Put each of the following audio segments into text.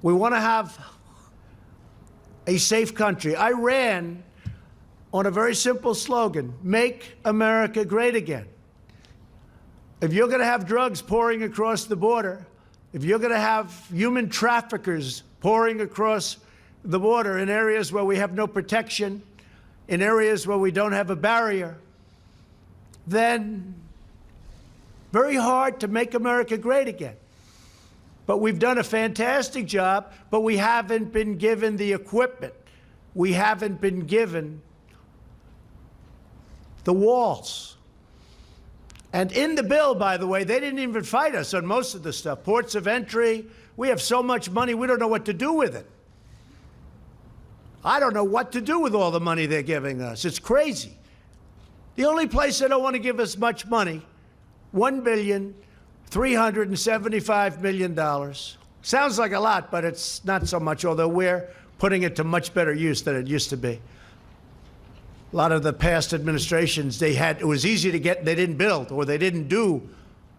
We want to have a safe country. I ran on a very simple slogan: make America great again. If you're going to have drugs pouring across the border, if you're going to have human traffickers pouring across the border in areas where we have no protection, in areas where we don't have a barrier, then very hard to make America great again. But we've done a fantastic job, but we haven't been given the equipment. We haven't been given the walls. And in the bill, by the way, they didn't even fight us on most of the stuff. Ports of entry, we have so much money, we don't know what to do with it. I don't know what to do with all the money they're giving us. It's crazy. The only place they don't want to give us much money, $1,375 million. Sounds like a lot, but it's not so much, although we're putting it to much better use than it used to be. A lot of the past administrations, it was easy to get, they didn't build, or they didn't do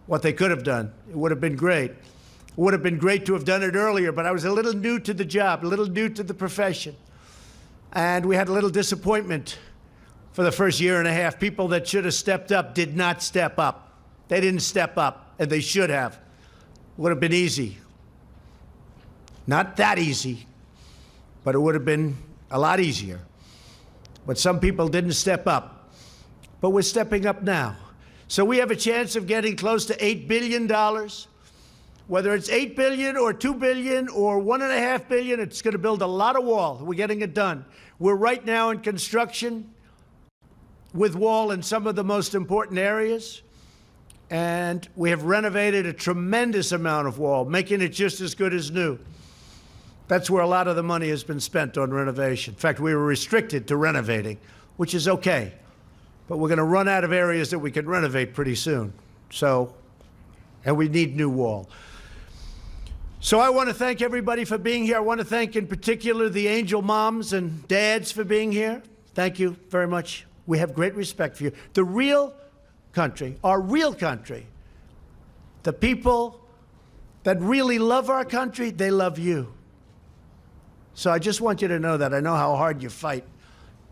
what they could have done. It would have been great. It would have been great to have done it earlier, but I was a little new to the job, a little new to the profession. And we had a little disappointment for the first year and a half. People that should have stepped up did not step up. They didn't step up, and they should have. It would have been easy. Not that easy, but it would have been a lot easier. But some people didn't step up. But we're stepping up now. So we have a chance of getting close to $8 billion. Whether it's $8 billion or $2 billion or $1.5 billion, it's going to build a lot of wall. We're getting it done. We're right now in construction with wall in some of the most important areas. And we have renovated a tremendous amount of wall, making it just as good as new. That's where a lot of the money has been spent on renovation. In fact, we were restricted to renovating, which is okay. But we're going to run out of areas that we can renovate pretty soon. And we need new wall. So I want to thank everybody for being here. I want to thank in particular the angel moms and dads for being here. Thank you very much. We have great respect for you. The real country, our real country, the people that really love our country, they love you. So I just want you to know that. I know how hard you fight,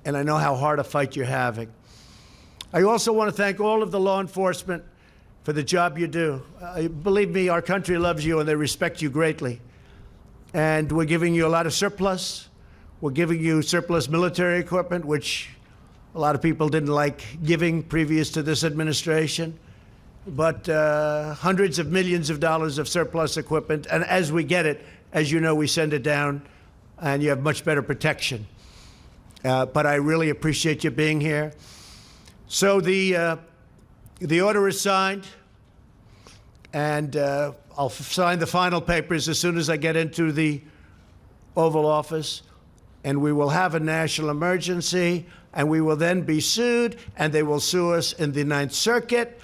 and I know how hard a fight you're having. I also want to thank all of the law enforcement for the job you do. Believe me, our country loves you, and they respect you greatly. And we're giving you a lot of surplus. We're giving you surplus military equipment, which a lot of people didn't like giving previous to this administration. But hundreds of millions of dollars of surplus equipment. And as we get it, as you know, we send it down, and you have much better protection. But I really appreciate you being here. So the order is signed, and I'll sign the final papers as soon as I get into the Oval Office, and we will have a national emergency, and we will then be sued, and they will sue us in the Ninth Circuit,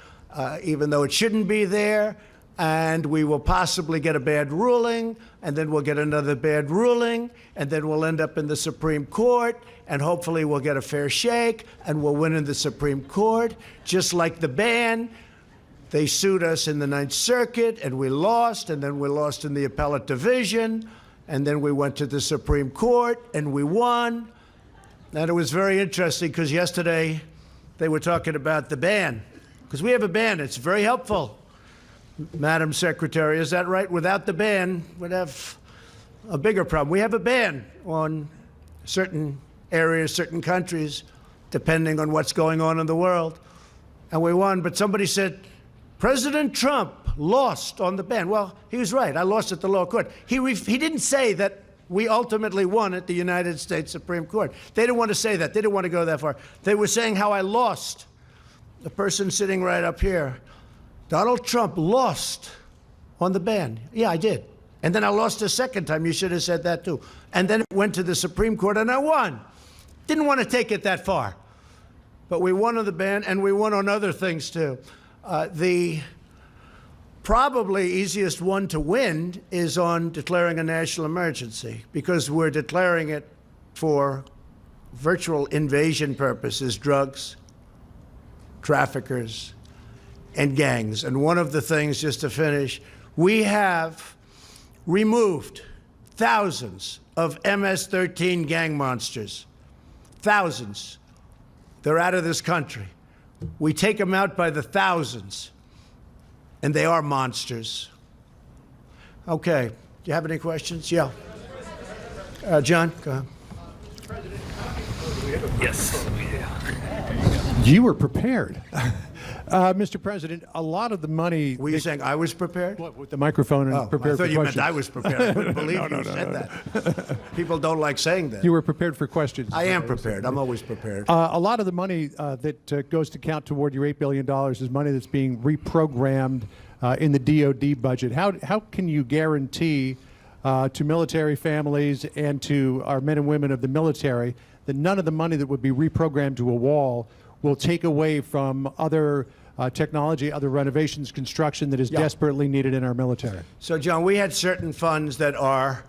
even though it shouldn't be there. And we will possibly get a bad ruling, and then we'll get another bad ruling, and then we'll end up in the Supreme Court, and hopefully we'll get a fair shake, and we'll win in the Supreme Court. Just like the ban, they sued us in the Ninth Circuit, and we lost, and then we lost in the appellate division, and then we went to the Supreme Court, and we won. And it was very interesting, because yesterday they were talking about the ban, because we have a ban. It's very helpful. Madam Secretary, is that right? Without the ban, we'd have a bigger problem. We have a ban on certain areas, certain countries, depending on what's going on in the world. And we won, but somebody said, President Trump lost on the ban. Well, he was right. I lost at the lower court. He didn't say that we ultimately won at the United States Supreme Court. They didn't want to say that. They didn't want to go that far. They were saying how I lost. The person sitting right up here, Donald Trump lost on the ban. Yeah, I did. And then I lost a second time. You should have said that too. And then it went to the Supreme Court and I won. Didn't want to take it that far. But we won on the ban, and we won on other things too. The probably easiest one to win is on declaring a national emergency, because we're declaring it for virtual invasion purposes, drugs, traffickers, and gangs. And one of the things, just to finish, we have removed thousands of MS-13 gang monsters. Thousands. They're out of this country. We take them out by the thousands, and they are monsters. Okay. Do you have any questions? Yeah. John, go ahead. Yes. You were prepared. Mr. President, a lot of the money... Were you saying I was prepared? What, with the microphone and prepared for I thought you questions? meant I was prepared. I couldn't believe you said that. People don't like saying that. You were prepared for questions. I am prepared. I'm always prepared. A lot of the money that goes to count toward your $8 billion is money that's being reprogrammed in the DOD budget. How can you guarantee to military families and to our men and women of the military that none of the money that would be reprogrammed to a wall will take away from other technology, other renovations, construction that is desperately needed in our military? So, John, we had certain funds that are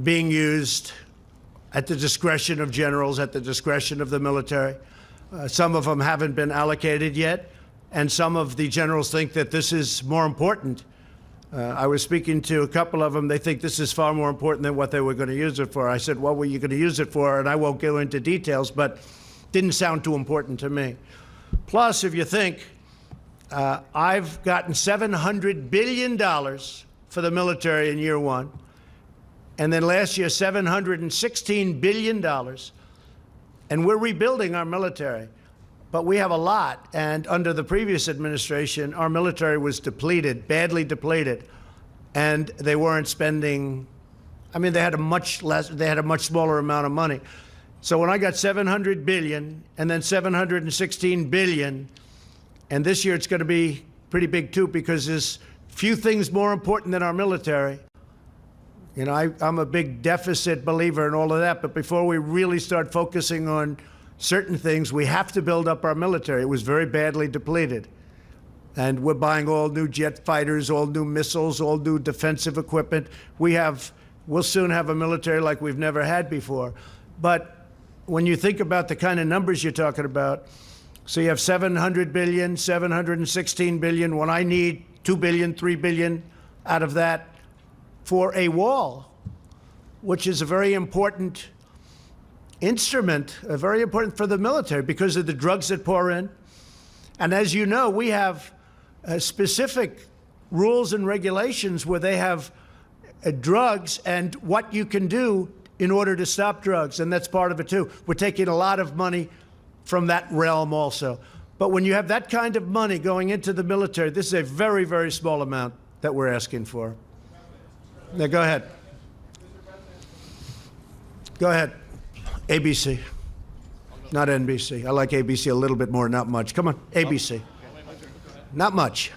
being used at the discretion of generals, at the discretion of the military. Some of them haven't been allocated yet, and some of the generals think that this is more important. I was speaking to a couple of them. They think this is far more important than what they were going to use it for. I said, what were you going to use it for? And I won't go into details, but didn't sound too important to me. Plus, if you think, I've gotten $700 billion for the military in year one, and then last year $716 billion, and we're rebuilding our military. But we have a lot, and under the previous administration, our military was depleted, badly depleted, and they weren't spending. I mean, they had a much smaller amount of money. So when I got $700 billion and then $716 billion, and this year it's going to be pretty big too, because there's few things more important than our military. You know, I'm a big deficit believer in all of that, but before we really start focusing on certain things, we have to build up our military. It was very badly depleted. And we're buying all new jet fighters, all new missiles, all new defensive equipment. We'll soon have a military like we've never had before. But when you think about the kind of numbers you're talking about, so you have $700 billion, $716 billion, when I need $2 billion, $3 billion out of that for a wall, which is a very important instrument, very important for the military because of the drugs that pour in. And as you know, we have specific rules and regulations where they have drugs and what you can do in order to stop drugs, and that's part of it too. We're taking a lot of money from that realm also. But when you have that kind of money going into the military, this is a very, very small amount that we're asking for. Now, go ahead. Go ahead. ABC, not NBC. I like ABC a little bit more, not much. Come on, ABC. Not much.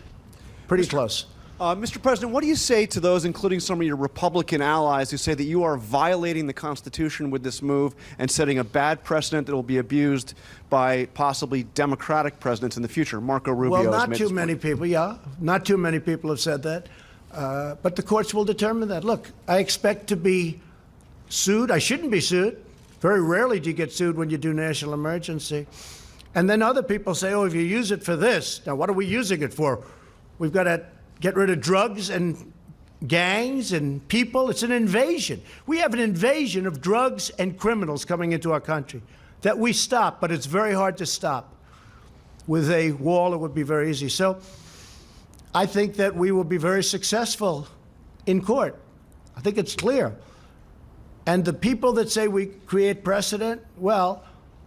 Pretty close. Mr. President, what do you say to those, including some of your Republican allies, who say that you are violating the Constitution with this move and setting a bad precedent that will be abused by possibly Democratic presidents in the future? Marco Rubio has made this point. Well, not too many people, yeah. Not too many people have said that. But the courts will determine that. Look, I expect to be sued. I shouldn't be sued. Very rarely do you get sued when you do national emergency. And then other people say, oh, if you use it for this, now what are we using it for? We've got to get rid of drugs and gangs and people. It's an invasion. We have an invasion of drugs and criminals coming into our country that we stop, but it's very hard to stop. With a wall, it would be very easy. So I think that we will be very successful in court. I think it's clear. And the people that say we create precedent, well,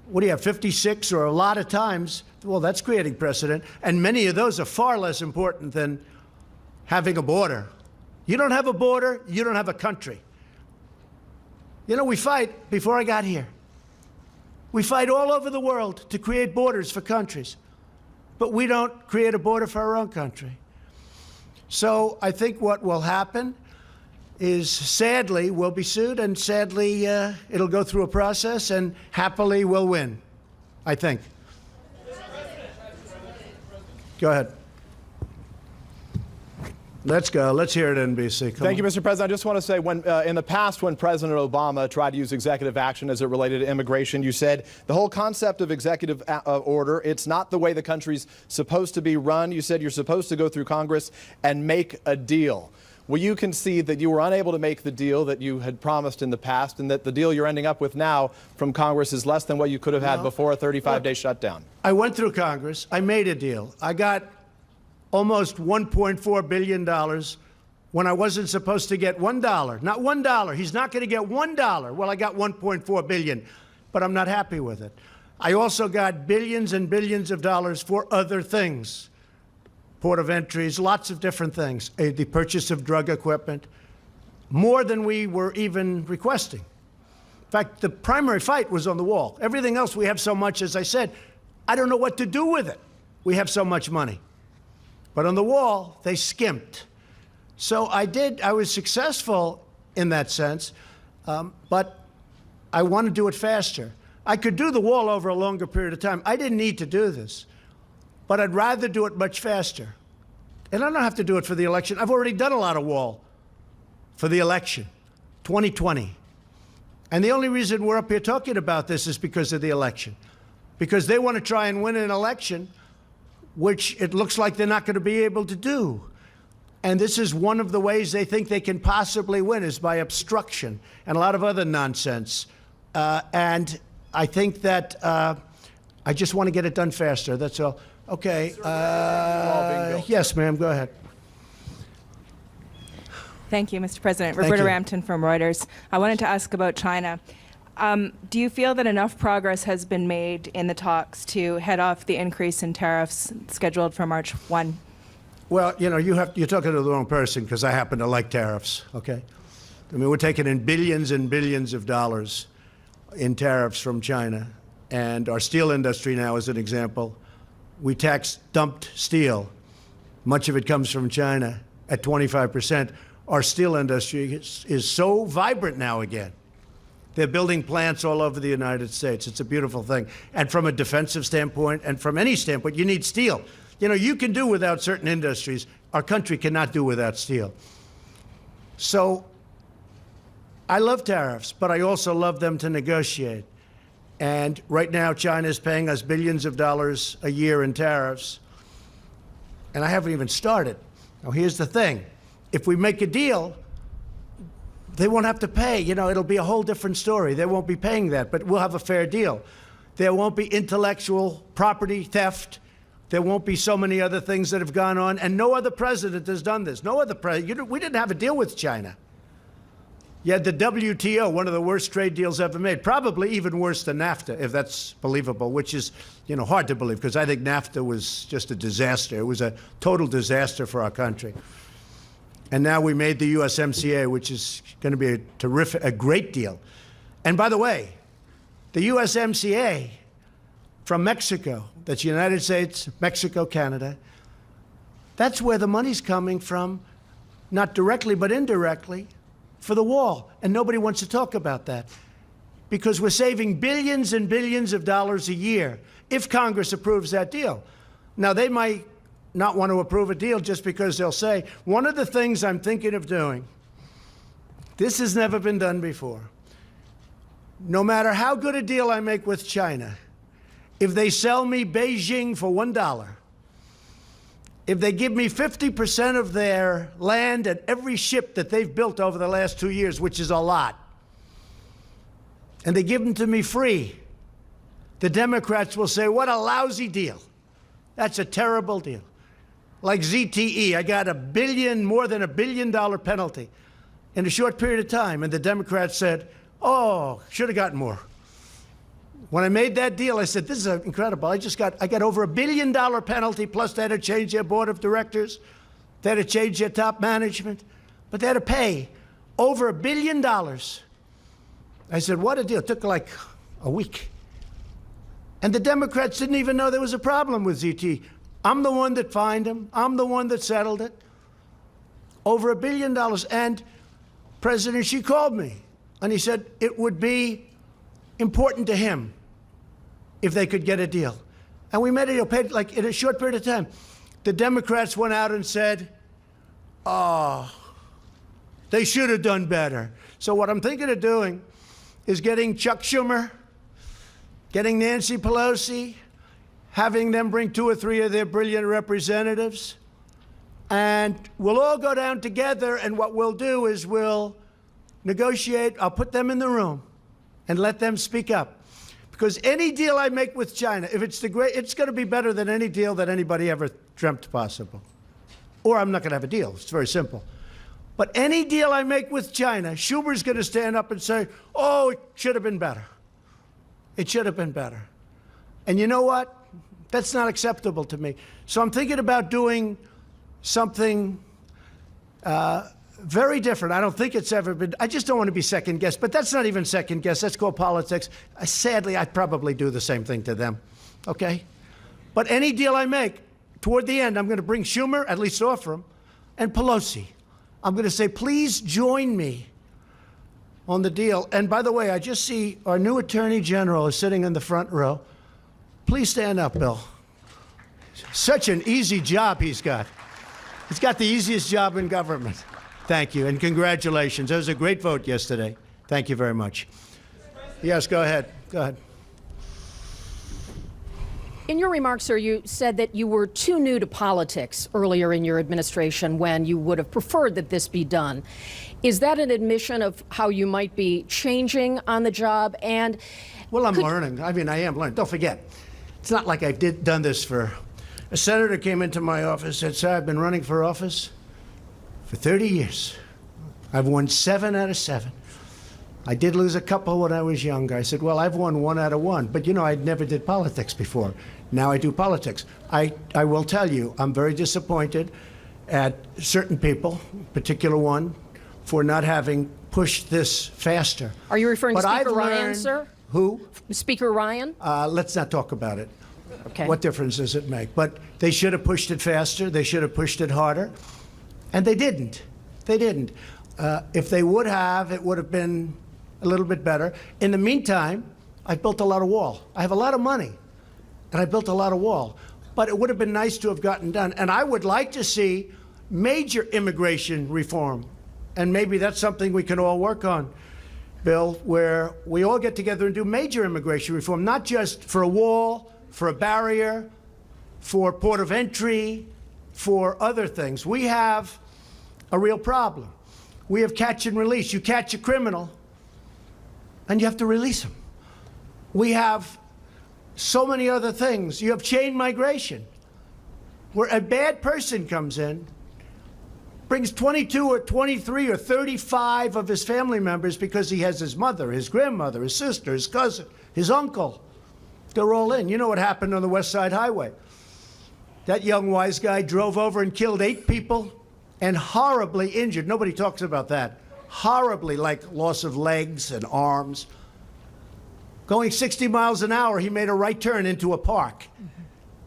what do you have, 56 or a lot of times? Well, that's creating precedent. And many of those are far less important than having a border. You don't have a border, you don't have a country. You know, we fight, before I got here, we fight all over the world to create borders for countries. But we don't create a border for our own country. So I think what will happen is, sadly, we'll be sued, and sadly, it'll go through a process, and happily we'll win, I think. Go ahead. Let's go. Let's hear it, NBC. Thank you, Mr. President. I just want to say, when in the past, when President Obama tried to use executive action as it related to immigration, you said the whole concept of executive order, it's not the way the country's supposed to be run. You said you're supposed to go through Congress and make a deal. will you concede that you were unable to make the deal that you had promised in the past, and that the deal you're ending up with now from Congress is less than what you could have had before a 35-day shutdown? I went through Congress. I made a deal. I got almost $1.4 billion when I wasn't supposed to get $1. Not $1. He's not going to get $1. Well, I got $1.4 billion, but I'm not happy with it. I also got billions and billions of dollars for other things. Port of entries, lots of different things. The purchase of drug equipment, more than we were even requesting. In fact, the primary fight was on the wall. Everything else, we have so much, as I said, I don't know what to do with it. We have so much money. But on the wall, they skimped. So I was successful in that sense, but I want to do it faster. I could do the wall over a longer period of time. I didn't need to do this, but I'd rather do it much faster. And I don't have to do it for the election. I've already done a lot of wall for the election, 2020. And the only reason we're up here talking about this is because of the election. Because they want to try and win an election, which it looks like they're not going to be able to do. And this is one of the ways they think they can possibly win, is by obstruction and a lot of other nonsense. And I think that I just want to get it done faster. That's all. Okay. Yes, ma'am. Go ahead. Thank you, Mr. President. Thank Roberta you. Rampton from Reuters. I wanted to ask about China. Do you feel that enough progress has been made in the talks to head off the increase in tariffs scheduled for March 1? Well, you know, you're talking to the wrong person, because I happen to like tariffs, okay? I mean, we're taking in billions and billions of dollars in tariffs from China. And our steel industry now, as an example, we tax dumped steel. Much of it comes from China at 25%. Our steel industry is so vibrant now again. They're building plants all over the United States. It's a beautiful thing. And from a defensive standpoint, and from any standpoint, you need steel. You know, you can do without certain industries. Our country cannot do without steel. So I love tariffs, but I also love them to negotiate. And right now, China is paying us billions of dollars a year in tariffs. And I haven't even started. Now, here's the thing. If we make a deal, they won't have to pay. You know, it'll be a whole different story. They won't be paying that, but we'll have a fair deal. There won't be intellectual property theft. There won't be so many other things that have gone on. And no other president has done this. No other president. We didn't have a deal with China. You had the WTO, one of the worst trade deals ever made, probably even worse than NAFTA, if that's believable, which is, you know, hard to believe, because I think NAFTA was just a disaster. It was a total disaster for our country. And now we made the USMCA, which is going to be a great deal. And by the way, the USMCA from Mexico, that's United States, Mexico, Canada, that's where the money's coming from, not directly but indirectly, for the wall. And nobody wants to talk about that, because we're saving billions and billions of dollars a year if Congress approves that deal. Now, they might not want to approve a deal just because they'll say, one of the things I'm thinking of doing, this has never been done before. No matter how good a deal I make with China, if they sell me Beijing for $1, if they give me 50% of their land and every ship that they've built over the last 2 years, which is a lot, and they give them to me free, the Democrats will say, what a lousy deal. That's a terrible deal. Like ZTE, I got more than $1 billion penalty in a short period of time. And the Democrats said, oh, should have gotten more. When I made that deal, I said, this is incredible. I got over $1 billion penalty, plus they had to change their board of directors. They had to change their top management. But they had to pay over $1 billion. I said, what a deal. It took like a week. And the Democrats didn't even know there was a problem with ZTE. I'm the one that fined him. I'm the one that settled it. Over $1 billion. And President Xi called me, and he said it would be important to him if they could get a deal. And we made a deal, paid like in a short period of time. The Democrats went out and said, oh, they should have done better. So what I'm thinking of doing is getting Chuck Schumer, getting Nancy Pelosi, having them bring 2 or 3 of their brilliant representatives, and we'll all go down together, and what we'll do is we'll negotiate. I'll put them in the room and let them speak up. Because any deal I make with China, if it's it's going to be better than any deal that anybody ever dreamt possible. Or I'm not going to have a deal. It's very simple. But any deal I make with China, Schumer's going to stand up and say, oh, it should have been better. It should have been better. And you know what? That's not acceptable to me. So I'm thinking about doing something very different. I don't think it's ever been. I just don't want to be second guessed. But that's not even second guess. That's called politics. Sadly, I'd probably do the same thing to them. Okay? But any deal I make, toward the end, I'm going to bring Schumer, at least offer him, and Pelosi. I'm going to say, please join me on the deal. And by the way, I just see our new Attorney General is sitting in the front row. Please stand up, Bill. Such an easy job he's got. He's got the easiest job in government. Thank you, and congratulations. That was a great vote yesterday. Thank you very much. Yes, go ahead. Go ahead. In your remarks, sir, you said that you were too new to politics earlier in your administration when you would have preferred that this be done. Is that an admission of how you might be changing on the job? And well, I'm learning. I mean, I am learning. Don't forget, it's not like I've done this for. A senator came into my office and said, sir, I've been running for office for 30 years. I've won 7 out of 7. I did lose a couple when I was younger. I said, well, I've won 1 out of 1. But, you know, I never did politics before. Now I do politics. I will tell you, I'm very disappointed at certain people, particular one, for not having pushed this faster. are you referring to But Speaker I've Ryan, learned- sir? Who? Speaker Ryan? Let's not talk about it. Okay. What difference does it make? But they should have pushed it faster. They should have pushed it harder. And they didn't. They didn't. If they would have, it would have been a little bit better. In the meantime, I've built a lot of wall. I have a lot of money, and I built a lot of wall. But it would have been nice to have gotten done. And I would like to see major immigration reform. And maybe that's something we can all work on, Bill, where we all get together and do major immigration reform, not just for a wall, for a barrier, for port of entry, for other things. We have a real problem. We have catch and release. You catch a criminal, and you have to release him. We have so many other things. You have chain migration, where a bad person comes in, brings 22 or 23 or 35 of his family members because he has his mother, his grandmother, his sister, his cousin, his uncle. They're all in. You know what happened on the West Side Highway? That young wise guy drove over and killed 8 people and horribly injured. Nobody talks about that. Horribly, like loss of legs and arms. Going 60 miles an hour, he made a right turn into a park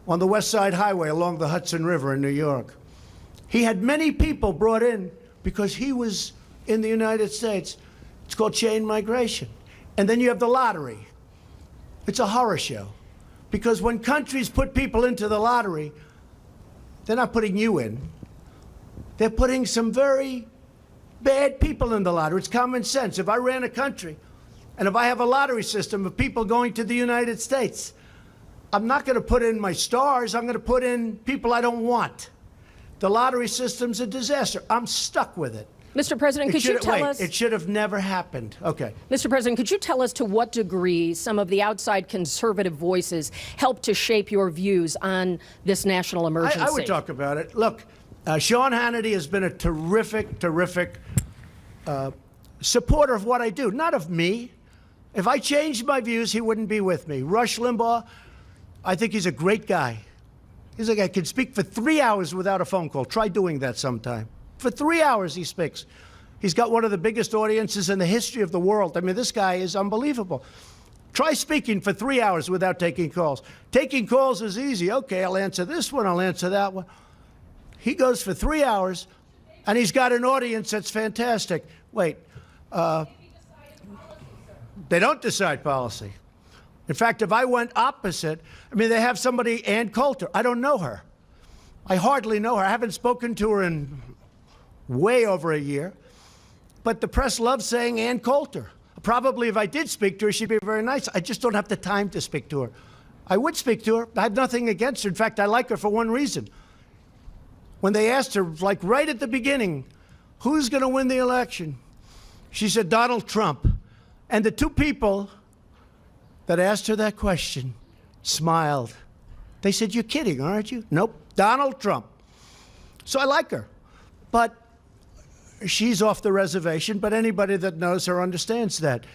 on the West Side Highway along the Hudson River in New York. He had many people brought in because he was in the United States. It's called chain migration. And then you have the lottery. It's a horror show. Because when countries put people into the lottery, they're not putting you in. They're putting some very bad people in the lottery. It's common sense. If I ran a country, and if I have a lottery system of people going to the United States, I'm not going to put in my stars. I'm going to put in people I don't want. The lottery system's a disaster. I'm stuck with it. Mr. President, could you tell us? It should have never happened. Okay. Mr. President, could you tell us to what degree some of the outside conservative voices helped to shape your views on this national emergency? I would talk about it. Look, Sean Hannity has been a terrific supporter of what I do, not of me. If I changed my views, he wouldn't be with me. Rush Limbaugh, I think he's a great guy. He's a guy who can speak for 3 hours without a phone call. Try doing that sometime. For 3 hours he speaks. He's got one of the biggest audiences in the history of the world. I mean, this guy is unbelievable. Try speaking for 3 hours without taking calls. Taking calls is easy. Okay, I'll answer this one, I'll answer that one. He goes for 3 hours, and he's got an audience that's fantastic. Wait, they don't decide policy. In fact, if I went opposite, I mean, they have somebody, Ann Coulter. I don't know her. I hardly know her. I haven't spoken to her in way over a year. But the press loves saying Ann Coulter. Probably if I did speak to her, she'd be very nice. I just don't have the time to speak to her. I would speak to her. I have nothing against her. In fact, I like her for one reason. when they asked her, like right at the beginning, who's going to win the election? She said, Donald Trump. And the two people that asked her that question smiled. They said, you're kidding, aren't you? Nope, Donald Trump. So I like her. But she's off the reservation, but anybody that knows her understands that.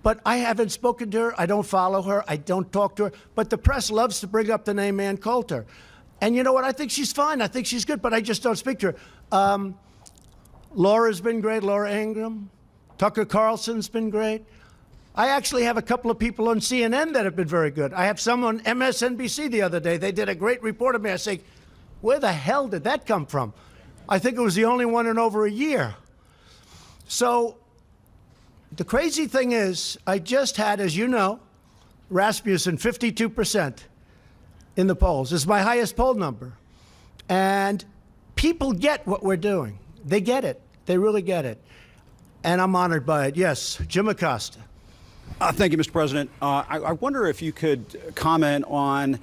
But I haven't spoken to her. I don't follow her. I don't talk to her. But the press loves to bring up the name Ann Coulter. And you know what? I think she's fine. I think she's good, but I just don't speak to her. Laura's been great, Laura Ingraham. Tucker Carlson's been great. I actually have a couple of people on CNN that have been very good. I have some on MSNBC the other day. They did a great report of me. I say, where the hell did that come from? I think it was the only one in over a year. So the crazy thing is, I just had, as you know, Rasmussen 52% in the polls. This is my highest poll number. And people get what we're doing. They get it. They really get it. And I'm honored by it. Yes, Jim Acosta. Thank you, Mr. President. I wonder if you could comment on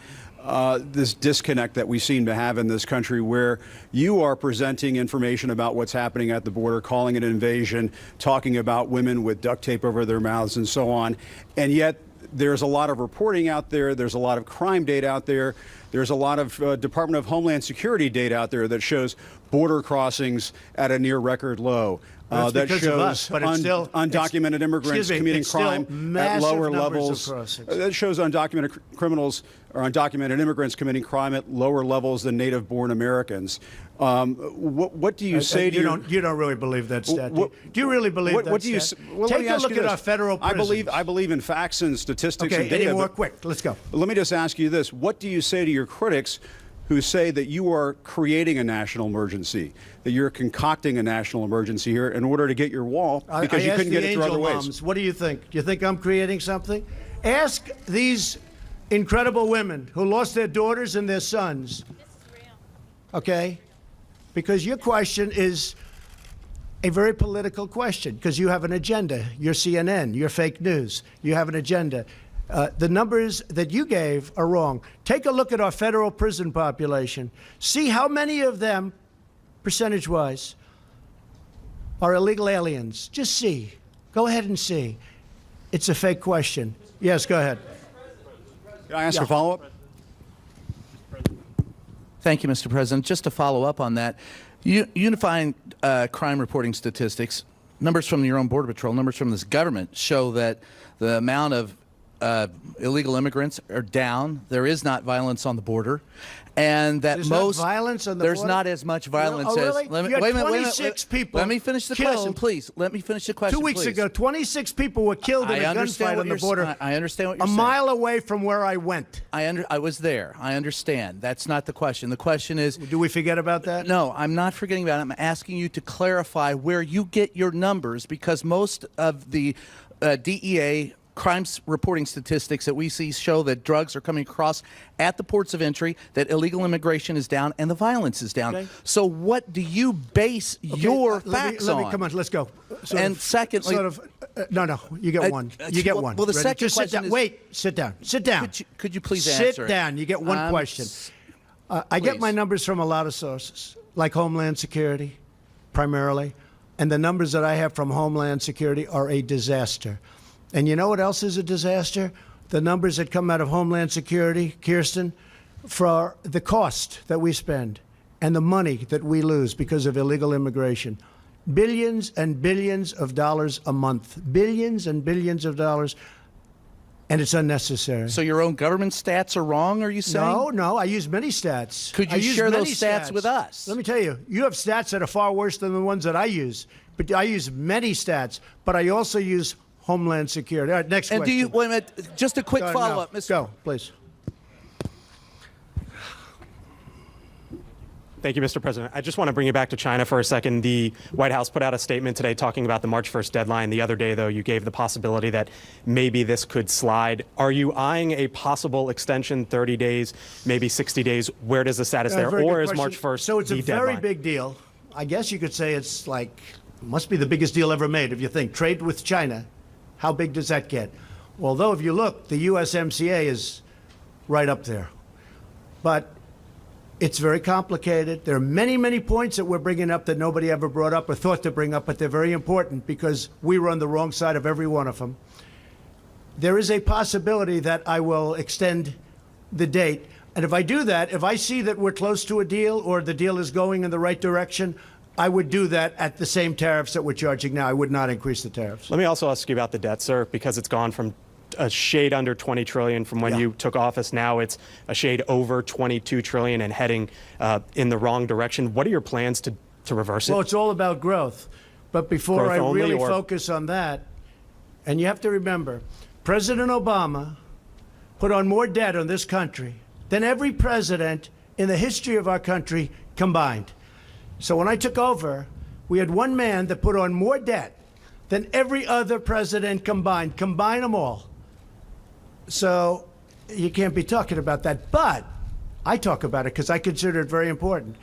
this disconnect that we seem to have in this country, where you are presenting information about what's happening at the border, calling it an invasion, talking about women with duct tape over their mouths and so on, and yet there's a lot of reporting out there, there's a lot of crime data out there, there's a lot of Department of Homeland Security data out there that shows border crossings at a near record low. That's That because of us, shows but it's still- undocumented immigrants excuse me, committing it's still crime at massive lower numbers of levels. crossings. That shows undocumented criminals or undocumented immigrants committing crime at lower levels than native-born Americans. What do you say to you don't really believe that stat? What- do you really believe that what do you? stat? Well, let me Take a ask look you at this. our federal prisons. I believe in facts and statistics Okay, and data. any more but quick? Let's go. Let me just ask you this: what do you say to your critics who say that you are creating a national emergency, that you're concocting a national emergency here in order to get your wall because you couldn't get it through other ways? Moms, what do you think? Do you think I'm creating something? Ask these incredible women who lost their daughters and their sons. Okay? Because your question is a very political question, because you have an agenda. You're CNN, you're fake news. You have an agenda. The numbers that you gave are wrong. Take a look at our federal prison population. See how many of them, percentage-wise, are illegal aliens. Just see. Go ahead and see. It's a fake question. Yes, go ahead. Can I ask a follow-up? Thank you, Mr. President. Just to follow up on that, unifying crime reporting statistics, numbers from your own Border Patrol, numbers from this government show that the amount of illegal immigrants are down. There is not violence on the border, and that There's most not violence on the there's border? not as much violence Oh, really? as. Let me, You had wait a minute, 26 people Let me finish the killed. question, please. Let me finish the question. 2 weeks please. ago, 26 people were killed in I a understand gunfight what on the you're border. I understand what you're a saying. mile away from where I went. I was there. I understand. That's not the question. The question is. Do we forget about that? No, I'm not forgetting about it. I'm asking you to clarify where you get your numbers, because most of the DEA crimes reporting statistics that we see show that drugs are coming across at the ports of entry, that illegal immigration is down, and the violence is down. Okay. So what do you base Okay, your let facts me, on? come on, let's go. And secondly- no, you get one. You get well, one. well, the Ready? second Just sit question down. is- Wait, sit down. Sit down. Could you please sit answer it? down. You get one question. I get please. my numbers from a lot of sources, like Homeland Security, primarily. And the numbers that I have from Homeland Security are a disaster. And you know what else is a disaster? The numbers that come out of Homeland Security, Kirsten, for the cost that we spend and the money that we lose because of illegal immigration. Billions and billions of dollars a month. Billions and billions of dollars. And it's unnecessary. So your own government stats are wrong, are you saying? No, I use many stats. Could you I use share those many stats with us? Let me tell you, you have stats that are far worse than the ones that I use. But I use many stats, but I also use Homeland Security. All right, next And question. do you, wait a minute, just a quick No, follow-up, no. Mr. Go, please. Thank you, Mr. President. I just want to bring you back to China for a second. The White House put out a statement today talking about the March 1st deadline. The other day, though, you gave the possibility that maybe this could slide. Are you eyeing a possible extension, 30 days, maybe 60 days? Where does the status there? Very Or good is question. March 1st So it's a the very deadline? big deal. I guess you could say it's like, must be the biggest deal ever made if you think. Trade with China, how big does that get? Although if you look, the USMCA is right up there. But It's very complicated. There are many, many points that we're bringing up that nobody ever brought up or thought to bring up, but they're very important because we were on the wrong side of every one of them. There is a possibility that I will extend the date. And if I do that, if I see that we're close to a deal or the deal is going in the right direction, I would do that at the same tariffs that we're charging now. I would not increase the tariffs. Let me also ask you about the debt, sir, because it's gone from a shade under 20 trillion from when you took office. Now it's a shade over 22 trillion and heading in the wrong direction. What are your plans to reverse it? Well, it's all about growth. But before Growth I only, really or- focus on that, and you have to remember, President Obama put on more debt on this country than every president in the history of our country combined. So when I took over, we had one man that put on more debt than every other president combined. Combine them all. So you can't be talking about that. But I talk about it because I consider it very important.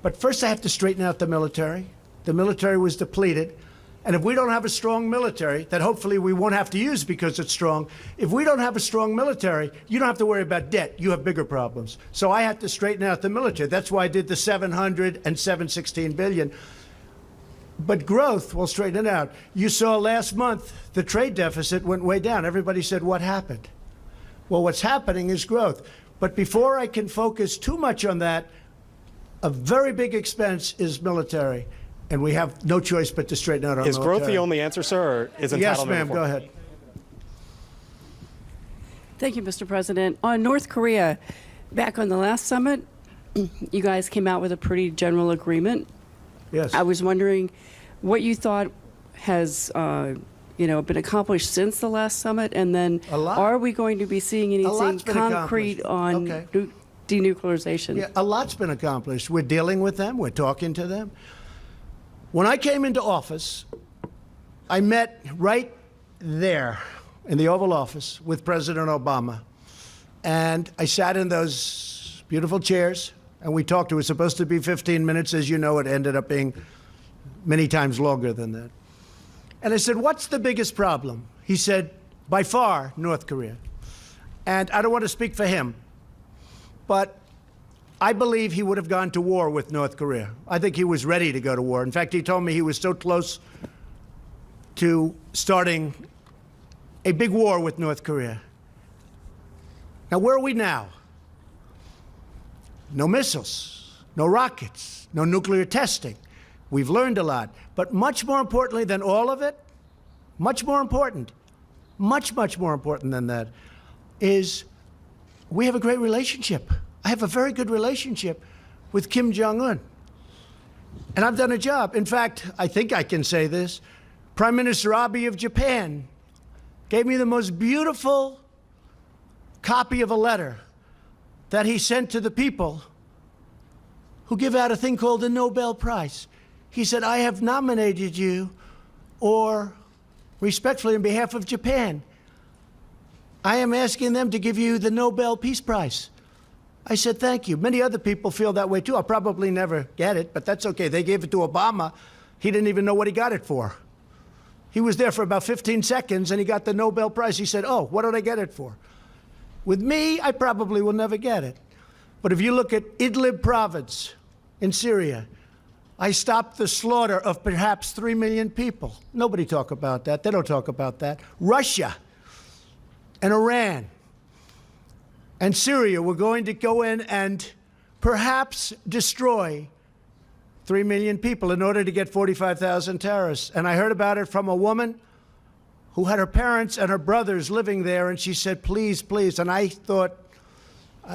But first I have to straighten out the military. The military was depleted. And if we don't have a strong military, that hopefully we won't have to use because it's strong, if we don't have a strong military, you don't have to worry about debt. You have bigger problems. So I had to straighten out the military. That's why I did the 700 and 716 billion. But growth will straighten it out. You saw last month the trade deficit went way down. Everybody said, what happened? Well, what's happening is growth. But before I can focus too much on that, a very big expense is military. And we have no choice but to straighten out our Is military. growth the only answer, sir, or is entitlement? Yes, ma'am. Go important? ahead. Thank you, Mr. President. On North Korea, back on the last summit, you guys came out with a pretty general agreement. Yes. I was wondering what you thought has, been accomplished since the last summit, and then A lot. are we going to be seeing anything lot's been concrete on accomplished. Okay. denuclearization? Yeah, a lot's been accomplished. We're dealing with them. We're talking to them. When I came into office, I met right there in the Oval Office with President Obama. And I sat in those beautiful chairs, and we talked. It was supposed to be 15 minutes. As you know, it ended up being many times longer than that. And I said, what's the biggest problem? He said, by far, North Korea. And I don't want to speak for him, but I believe he would have gone to war with North Korea. I think he was ready to go to war. In fact, he told me he was so close to starting a big war with North Korea. Now, where are we now? No missiles, no rockets, no nuclear testing. We've learned a lot. But much more importantly than all of it, much more important than that, is we have a great relationship. I have a very good relationship with Kim Jong-un. And I've done a job. In fact, I think I can say this. Prime Minister Abe of Japan gave me the most beautiful copy of a letter that he sent to the people who give out a thing called the Nobel Prize. He said, I have nominated you, or respectfully on behalf of Japan, I am asking them to give you the Nobel Peace Prize. I said, thank you. Many other people feel that way too. I'll probably never get it, but that's okay. They gave it to Obama. He didn't even know what he got it for. He was there for about 15 seconds and he got the Nobel Prize. He said, oh, what did I get it for? With me, I probably will never get it. But if you look at Idlib province in Syria, I stopped the slaughter of perhaps 3 million people. Nobody talk about that. They don't talk about that. Russia and Iran and Syria were going to go in and perhaps destroy 3 million people in order to get 45,000 terrorists. And I heard about it from a woman who had her parents and her brothers living there, and she said, please, please. And I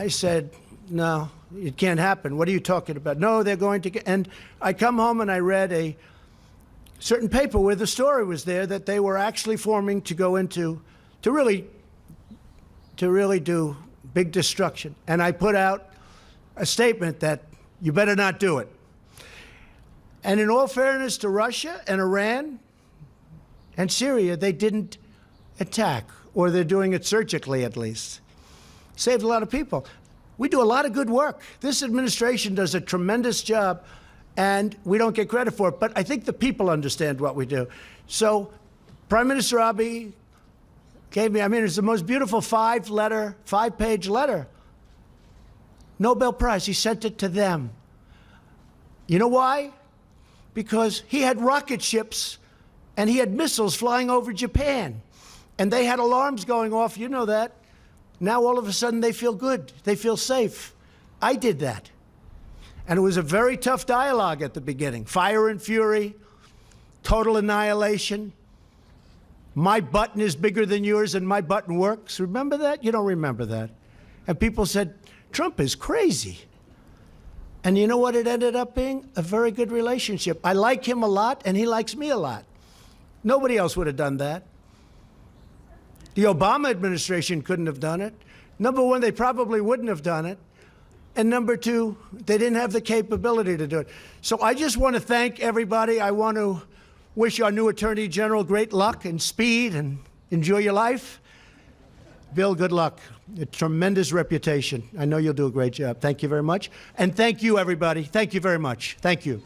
said, no, it can't happen. What are you talking about? No, they're going to get, and I come home and I read a certain paper where the story was there that they were actually forming to go into, to really do big destruction. And I put out a statement that you better not do it. And in all fairness to Russia and Iran and Syria, they didn't attack, or they're doing it surgically at least. Saved a lot of people. We do a lot of good work. This administration does a tremendous job, and we don't get credit for it. But I think the people understand what we do. So Prime Minister Abe gave me, it's the most beautiful 5-page letter Nobel Prize. He sent it to them. You know why? Because he had rocket ships and he had missiles flying over Japan. And they had alarms going off. You know that. Now all of a sudden they feel good. They feel safe. I did that. And it was a very tough dialogue at the beginning. Fire and fury, total annihilation. My button is bigger than yours and my button works. Remember that? You don't remember that. And people said, Trump is crazy. And you know what it ended up being? A very good relationship. I like him a lot and he likes me a lot. Nobody else would have done that. The Obama administration couldn't have done it. Number one, they probably wouldn't have done it. And number two, they didn't have the capability to do it. So I just want to thank everybody. I want to wish our new Attorney General great luck and speed and enjoy your life. Bill, good luck. A tremendous reputation. I know you'll do a great job. Thank you very much. And thank you, everybody. Thank you very much. Thank you.